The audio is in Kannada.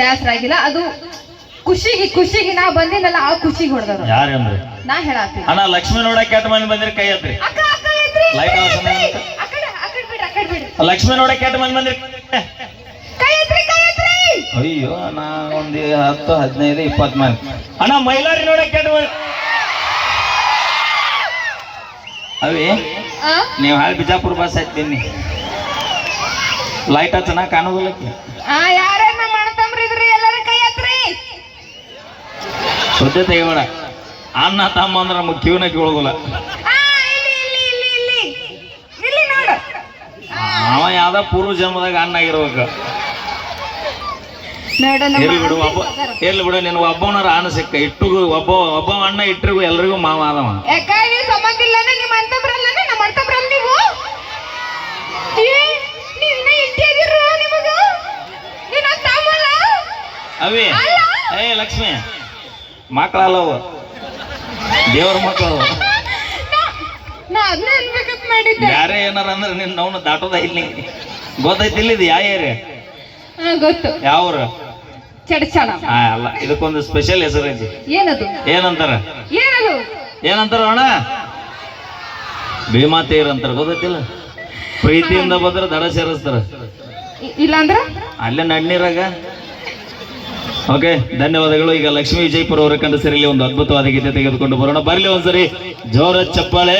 ಬ್ಯಾಸರ ಆಗಿಲ್ಲ. ಅದು ಖುಷಿಗೆ ನಾ ಬಂದಿನಲ್ಲ ಆ ಖುಷಿಗೆ ಹೊಡೆದವ್ರು. ಯಾರೇನ್ರಿ? ನಾ ಹೇಳತ್ತೀನಿ ಅಣ್ಣ ಲಕ್ಷ್ಮಿ ನೋಡಕ್ ಕೆಟ್ಟ ಮಂದಿ ಬಂದಿರಿ ಕೈ ಎತ್ರಿ. ಲೈಟ್ ಲಕ್ಷ್ಮಿ ನೋಡಕ್ ಕೆಟ್ಟ ಮಂದಿ ಬಂದಿರಿ. ಅಯ್ಯೋ ನಾ ಒಂದ್ 10, 15, 20 ಮಂದಿ. ಅಣ್ಣ ಮೈಲಾರಿ ನೋಡಕ್ ಕೆಟ್ಟ ಮಂದಿ. ಅವಿ ನೀವು ಹಾಳು ಬಿಜಾಪುರ ಬಸ್ ಹತ್ತೀನಿ. ಲೈಟ್ ಹಚ್ಚನ ಕಾಣೋದಿಲ್ಲಕ್ಕೆ. ಯಾರನ್ನ ಮಾಡ್ತಂಬ್ರಿ ಇದ್ರಿ ಎಲ್ಲರ ಕೈ ಎತ್ರಿ. ಸುದ್ದಿ ತೆಗಿಬೇಡ. ಅಣ್ಣ ತಮ್ಮ ಅಂದ್ರ ನಮಗ್ ಕಿವಿನ ಕೇಳೋದಿಲ್ಲ. ಅವ ಯಾವ್ದ ಪೂರ್ವ ಜನ್ಮದಾಗ ಅಣ್ಣ ಆಗಿರ್ಬೇಕು. ಎಲ್ಲಿ ಬಿಡು ನಿನ್ ಒಬ್ಬವನಾರ ಅಣ್ಣ ಸಿಕ್ಕ ಇಟ್ಟಿಗೂ ಒಬ್ಬ ಅಣ್ಣ ಇಟ್ಟರಿಗೂ ಎಲ್ರಿಗೂ ಮಾವ ಆದವ. ಅವಿ ಲಕ್ಷ್ಮಿ ಮಕ್ಕಳಲ್ಲವ ದೇವ್ರ ಮಕ್ಕಳವ. ಯಾರೇ ಏನಾರ ಅಂದ್ರೆ ನಿನ್ನ ಅವನು ದಾಟೋದ ಇಲ್ಲಿ ಗೊತ್ತೈತಿಲ್ಲ. ಇದು ಯಾವ ಏರಿಯಾ? ಗೊತ್ತು. ಯಾವ್ರ? ಚಡಚಣ. ಅಲ್ಲ, ಇದಕ್ಕೊಂದು ಸ್ಪೆಷಲ್ ಹೆಸರು ಐತಿ. ಏನದು? ಏನಂತಾರ? ಏನದು? ಏನಂತಾರ ಅಣ್ಣ? ಭೀಮಾತೇರ್ ಅಂತಾರ. ಗೊತ್ತೈತಿಲ್ಲ? ಪ್ರೀತಿಯಿಂದ ಬಂದ್ರೆ ದಡ ಸೇರಿಸ್ತಾರ. ಇಲ್ಲಾಂದ್ರ ಅಲ್ಲೇ ನಡ್ನೀರಾಗ. ಓಕೆ, ಧನ್ಯವಾದಗಳು. ಈಗ ಲಕ್ಷ್ಮೀ ವಿಜಯಪುರ ಅವರ ಕಂಡ ಸರಿಯಲ್ಲಿ ಒಂದು ಅದ್ಭುತವಾದ ಗೀತೆ ತೆಗೆದುಕೊಂಡು ಬರೋಣ. ಬರ್ಲಿ ಒಂದ್ಸರಿ ಜೋರ ಚಪ್ಪಾಳೆ.